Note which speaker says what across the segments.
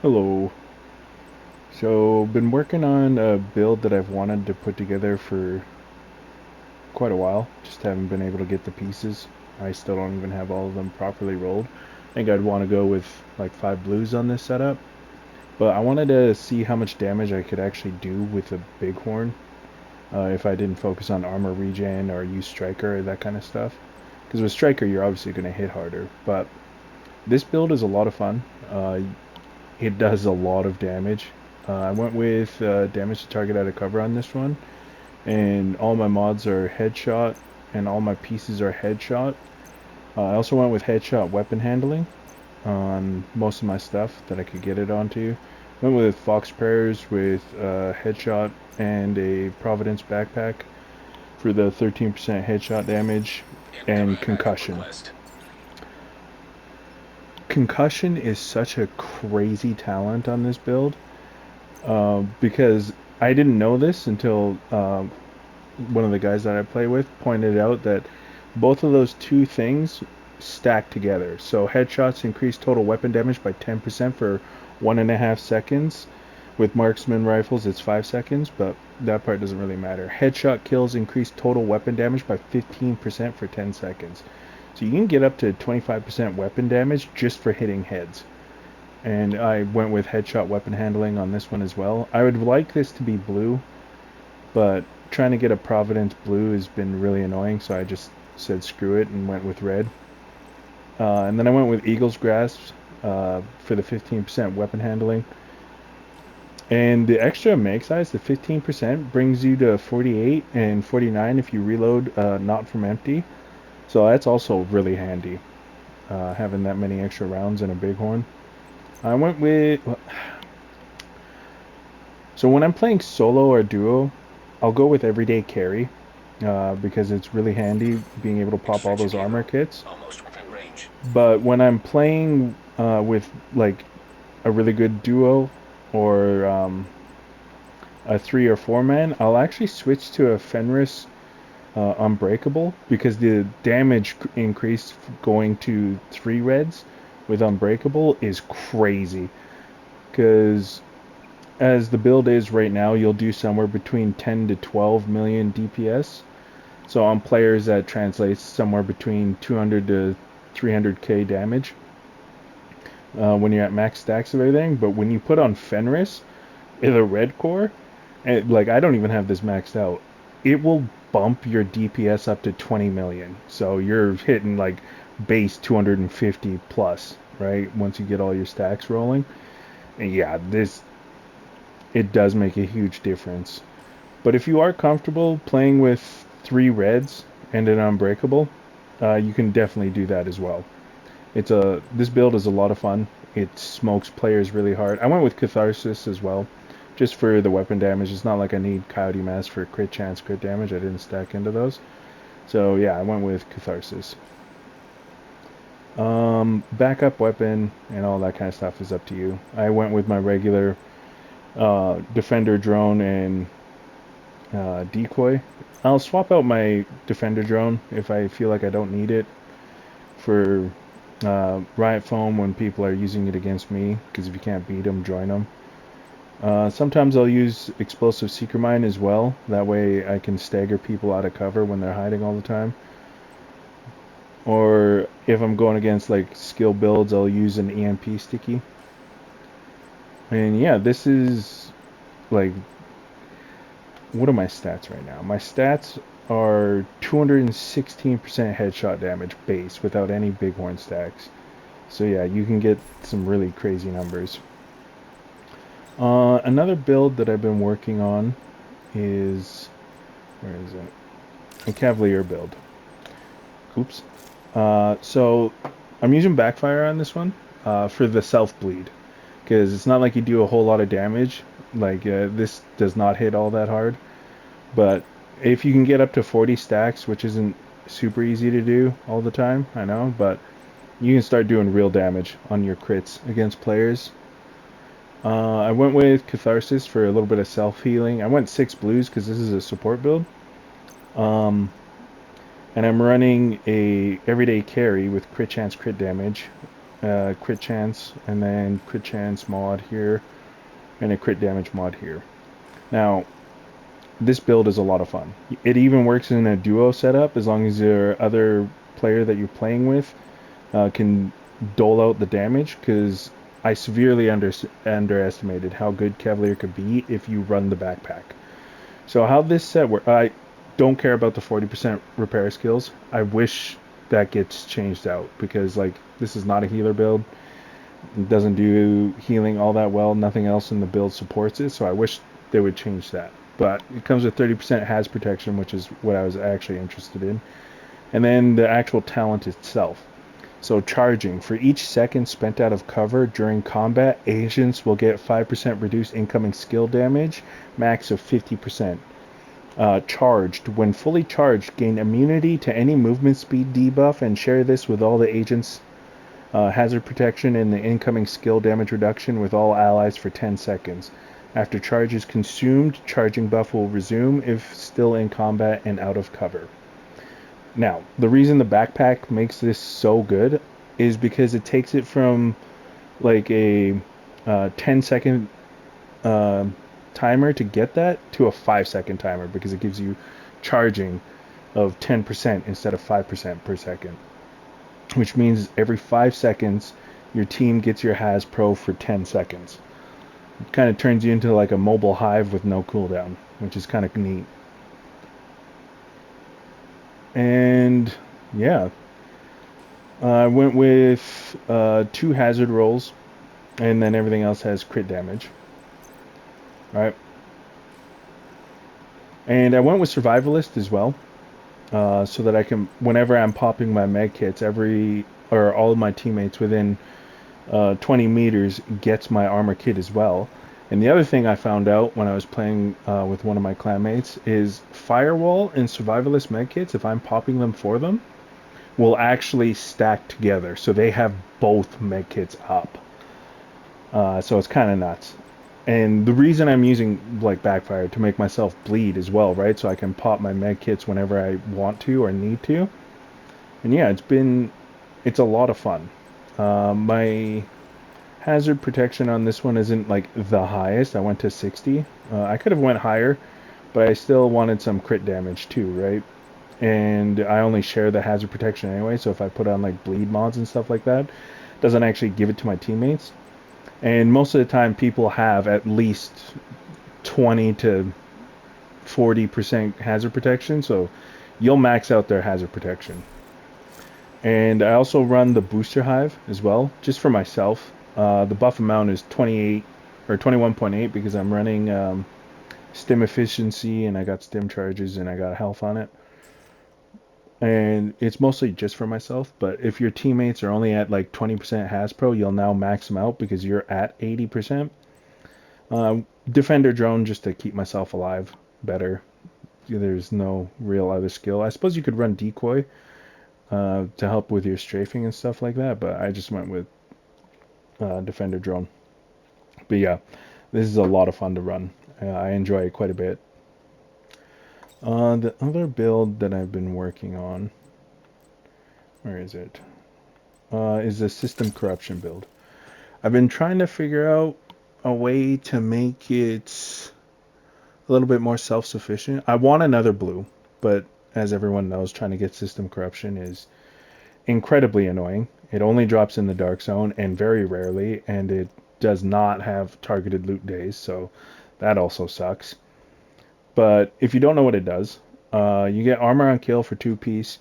Speaker 1: Hello. So, been working on a build that I've wanted to put together for quite a while. Just haven't been able to get the pieces. I still don't even have all of them properly rolled. I think I'd want to go with like 5 blues on this setup. But I wanted to see how much damage I could actually do with a Bighorn if I didn't focus on armor regen or use Striker or that kind of stuff. Because with Striker, you're obviously going to hit harder. But this build is a lot of fun. It does a lot of damage. I went with damage to target out of cover on this one, and all my mods are headshot, and all my pieces are headshot. I also went with headshot weapon handling on most of my stuff that I could get it onto. Went with fox prayers with headshot and a Providence backpack for the 13% headshot damage and
Speaker 2: Incoming backup
Speaker 1: concussion.
Speaker 2: request.
Speaker 1: Concussion is such a crazy talent on this build because I didn't know this until one of the guys that I play with pointed out that both of those two things stack together. So headshots increase total weapon damage by 10% for 1.5 seconds. With marksman rifles, it's 5 seconds, but that part doesn't really matter. Headshot kills increase total weapon damage by 15% for 10 seconds. So you can get up to 25% weapon damage just for hitting heads. And I went with headshot weapon handling on this one as well. I would like this to be blue, but trying to get a Providence blue has been really annoying, so I just said screw it and went with red. And then I went with Eagle's Grasp for the 15% weapon handling. And the extra mag size, the 15%, brings you to 48 and 49 if you reload not from empty. So that's also really handy, having that many extra rounds in a Bighorn. I went with. So when I'm playing solo or duo, I'll go with everyday carry because it's really handy being able to pop all
Speaker 2: Extraction
Speaker 1: those armor
Speaker 2: vehicle.
Speaker 1: kits.
Speaker 2: Almost within range.
Speaker 1: But when I'm playing with like a really good duo or a 3 or 4 man, I'll actually switch to a Fenris Unbreakable because the damage increase going to 3 reds with Unbreakable is crazy. Because as the build is right now, you'll do somewhere between 10 to 12 million DPS. So on players, that translates somewhere between 200 to 300k damage when you're at max stacks of everything. But when you put on Fenris, in a red core, like I don't even have this maxed out, it will bump your DPS up to 20 million. So you're hitting like base 250 plus, right? Once you get all your stacks rolling. And yeah, this it does make a huge difference. But if you are comfortable playing with 3 reds and an unbreakable, you can definitely do that as well. This build is a lot of fun. It smokes players really hard. I went with Catharsis as well, just for the weapon damage. It's not like I need Coyote Mask for crit chance, crit damage. I didn't stack into those. So yeah, I went with Catharsis. Backup weapon and all that kind of stuff is up to you. I went with my regular Defender drone and decoy. I'll swap out my Defender drone if I feel like I don't need it for riot foam when people are using it against me, because if you can't beat them, join them. Sometimes I'll use explosive seeker mine as well. That way I can stagger people out of cover when they're hiding all the time. Or if I'm going against like skill builds, I'll use an EMP sticky. And yeah, this is like, what are my stats right now? My stats are 216% headshot damage base without any bighorn stacks. So yeah, you can get some really crazy numbers. Another build that I've been working on is, where is it? A Cavalier build. Oops. So I'm using backfire on this one for the self bleed because it's not like you do a whole lot of damage. Like this does not hit all that hard, but if you can get up to 40 stacks, which isn't super easy to do all the time, I know, but you can start doing real damage on your crits against players. I went with Catharsis for a little bit of self-healing. I went 6 blues because this is a support build. And I'm running a everyday carry with crit chance crit damage crit chance, and then crit chance mod here, and a crit damage mod here. Now, this build is a lot of fun. It even works in a duo setup as long as your other player that you're playing with can dole out the damage, because I severely underestimated how good Cavalier could be if you run the backpack. So how this set works, I don't care about the 40% repair skills. I wish that gets changed out, because like this is not a healer build. It doesn't do healing all that well. Nothing else in the build supports it, so I wish they would change that. But it comes with 30% has protection, which is what I was actually interested in. And then the actual talent itself. So charging. For each second spent out of cover during combat, agents will get 5% reduced incoming skill damage, max of 50%. Charged. When fully charged, gain immunity to any movement speed debuff and share this with all the agents' hazard protection and the incoming skill damage reduction with all allies for 10 seconds. After charge is consumed, charging buff will resume if still in combat and out of cover. Now, the reason the backpack makes this so good is because it takes it from like a 10-second timer to get that to a 5-second timer, because it gives you charging of 10% instead of 5% per second, which means every 5 seconds your team gets your Has Pro for 10 seconds. It kind of turns you into like a mobile hive with no cooldown, which is kind of neat. And yeah, I went with 2 hazard rolls, and then everything else has crit damage. Right. And I went with survivalist as well, so that I can, whenever I'm popping my med kits, all of my teammates within 20 meters gets my armor kit as well. And the other thing I found out when I was playing with one of my clanmates is firewall and survivalist medkits, if I'm popping them for them, will actually stack together. So they have both medkits up. So it's kind of nuts. And the reason I'm using like backfire to make myself bleed as well, right? So I can pop my medkits whenever I want to or need to. And yeah, it's a lot of fun. My hazard protection on this one isn't like the highest. I went to 60. I could have went higher, but I still wanted some crit damage too, right? And I only share the hazard protection anyway, so if I put on like bleed mods and stuff like that, it doesn't actually give it to my teammates. And most of the time people have at least 20 to 40% hazard protection, so you'll max out their hazard protection. And I also run the booster hive as well, just for myself. The buff amount is 28 or 21.8 because I'm running stim efficiency, and I got stim charges, and I got health on it. And it's mostly just for myself, but if your teammates are only at like 20% Has Pro, you'll now max them out because you're at 80%. Defender drone just to keep myself alive better. There's no real other skill. I suppose you could run decoy to help with your strafing and stuff like that, but I just went with defender drone. But yeah, this is a lot of fun to run. I enjoy it quite a bit. The other build that I've been working on, where is it? Is the system corruption build. I've been trying to figure out a way to make it a little bit more self-sufficient. I want another blue, but as everyone knows, trying to get system corruption is incredibly annoying. It only drops in the dark zone and very rarely, and it does not have targeted loot days, so that also sucks. But if you don't know what it does, you get armor on kill for 2 piece.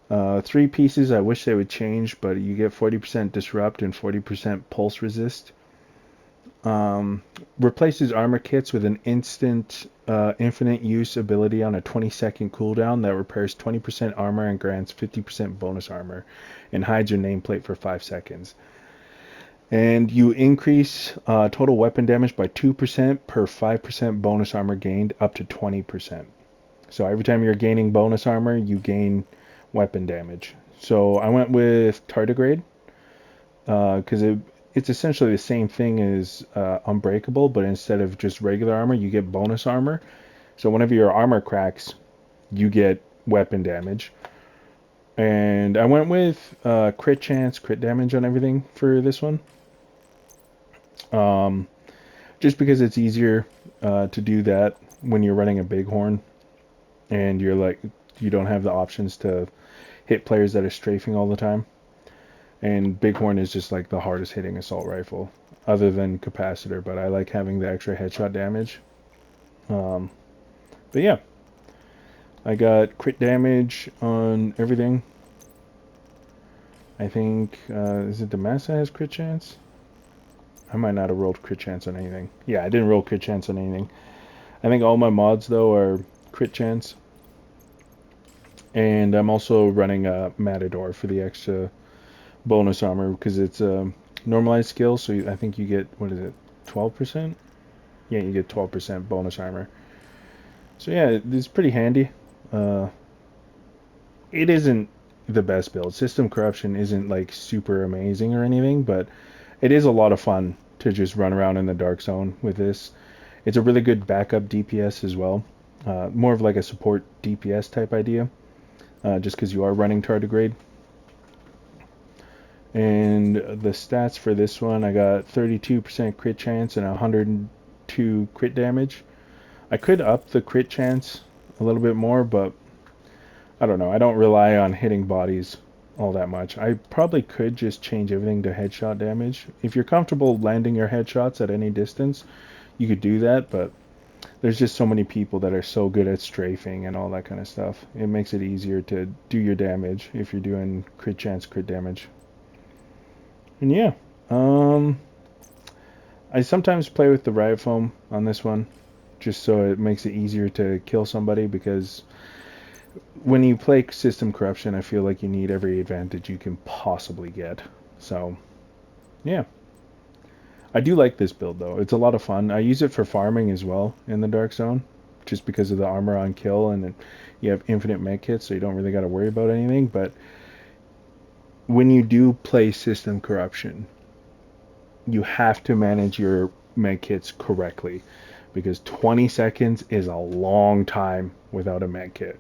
Speaker 1: 3 pieces, I wish they would change, but you get 40% disrupt and 40% pulse resist. Replaces armor kits with an instant infinite use ability on a 20-second cooldown that repairs 20% armor and grants 50% bonus armor, and hides your nameplate for 5 seconds. And you increase total weapon damage by 2% per 5% bonus armor gained, up to 20%. So every time you're gaining bonus armor, you gain weapon damage. So I went with tardigrade because it's essentially the same thing as Unbreakable, but instead of just regular armor, you get bonus armor. So whenever your armor cracks, you get weapon damage. And I went with crit chance, crit damage on everything for this one. Um, just because it's easier to do that when you're running a Bighorn and you're like you don't have the options to hit players that are strafing all the time. And Bighorn is just like the hardest hitting assault rifle, other than Capacitor. But I like having the extra headshot damage. Um, but yeah, I got crit damage on everything. I think is it the mass that has crit chance? I might not have rolled crit chance on anything. Yeah, I didn't roll crit chance on anything. I think all my mods though are crit chance. And I'm also running a Matador for the extra bonus armor because it's a normalized skill. So I think you get, what is it, 12%? Yeah, you get 12% bonus armor. So yeah, it's pretty handy. Uh, it isn't the best build. System corruption isn't like super amazing or anything, but it is a lot of fun to just run around in the dark zone with this. It's a really good backup DPS as well. More of like a support DPS type idea, just because you are running tardigrade. And the stats for this one, I got 32% crit chance and 102 crit damage. I could up the crit chance a little bit more, but I don't know. I don't rely on hitting bodies all that much. I probably could just change everything to headshot damage. If you're comfortable landing your headshots at any distance, you could do that, but there's just so many people that are so good at strafing and all that kind of stuff. It makes it easier to do your damage if you're doing crit chance, crit damage. And yeah, um, I sometimes play with the riot foam on this one, just so it makes it easier to kill somebody because when you play system corruption, I feel like you need every advantage you can possibly get. So, yeah. I do like this build though. It's a lot of fun. I use it for farming as well in the Dark Zone, just because of the armor on kill and you have infinite med kits, so you don't really got to worry about anything. But when you do play system corruption, you have to manage your med kits correctly because 20 seconds is a long time without a med kit.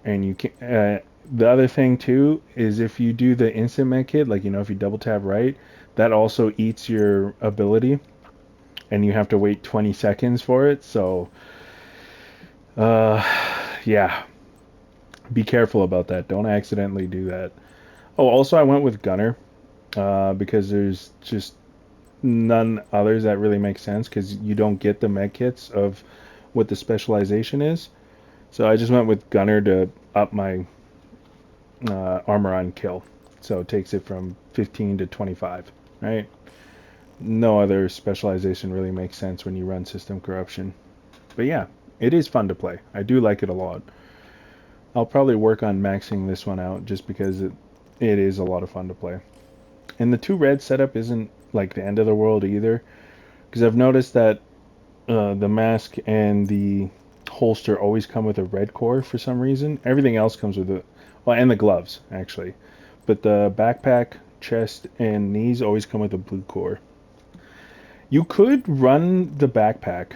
Speaker 1: And you can the other thing too is if you do the instant med kit, like if you double tap right, that also eats your ability and you have to wait 20 seconds for it. So uh yeah, be careful about that. Don't accidentally do that. Oh, also I went with Gunner because there's just none others that really make sense because you don't get the med kits of what the specialization is. So I just went with Gunner to up my armor on kill. So it takes it from 15 to 25, right? No other specialization really makes sense when you run system corruption. But yeah, it is fun to play. I do like it a lot. I'll probably work on maxing this one out just because it is a lot of fun to play. And the 2 red setup isn't like the end of the world either, because I've noticed that the mask and the holster always come with a red core for some reason. Everything else comes with well, and the gloves actually, but the backpack, chest, and knees always come with a blue core. You could run the backpack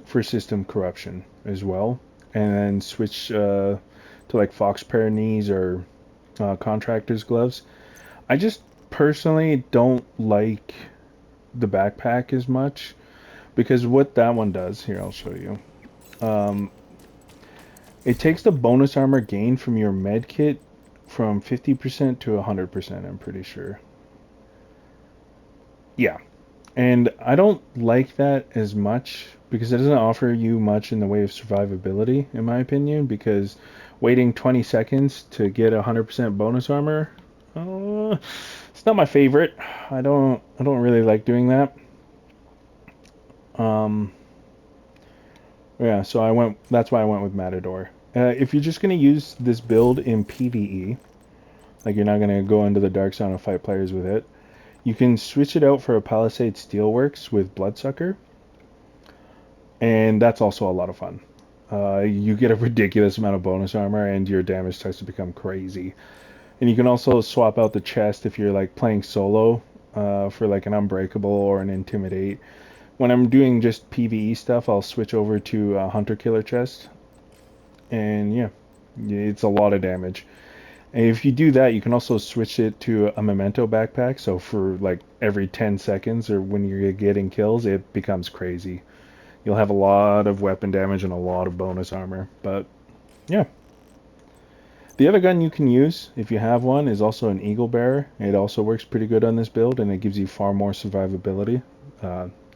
Speaker 1: for system corruption as well, and then switch to like fox pair knees or contractor's gloves. I just personally don't like the backpack as much because what that one does here, I'll show you. Um, it takes the bonus armor gain from your med kit from 50% to 100%, I'm pretty sure. Yeah. And I don't like that as much because it doesn't offer you much in the way of survivability, in my opinion, because waiting 20 seconds to get 100% bonus armor, it's not my favorite. I don't really like doing that. Um, yeah, so that's why I went with Matador. If you're just going to use this build in PvE, like you're not going to go into the Dark Zone and fight players with it, you can switch it out for a Palisade Steelworks with Bloodsucker, and that's also a lot of fun. You get a ridiculous amount of bonus armor, and your damage starts to become crazy. And you can also swap out the chest if you're like playing solo for like an Unbreakable or an Intimidate. When I'm doing just PvE stuff, I'll switch over to a Hunter Killer chest, and yeah, it's a lot of damage. And if you do that, you can also switch it to a memento backpack. So for like every 10 seconds or when you're getting kills, it becomes crazy. You'll have a lot of weapon damage and a lot of bonus armor. But yeah. The other gun you can use, if you have one, is also an Eagle Bearer. It also works pretty good on this build, and it gives you far more survivability,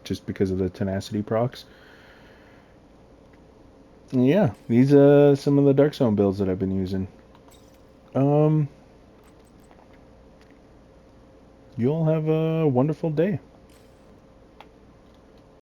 Speaker 1: just because of the tenacity procs. And yeah, these are some of the Dark Zone builds that I've been using. You'll have a wonderful day.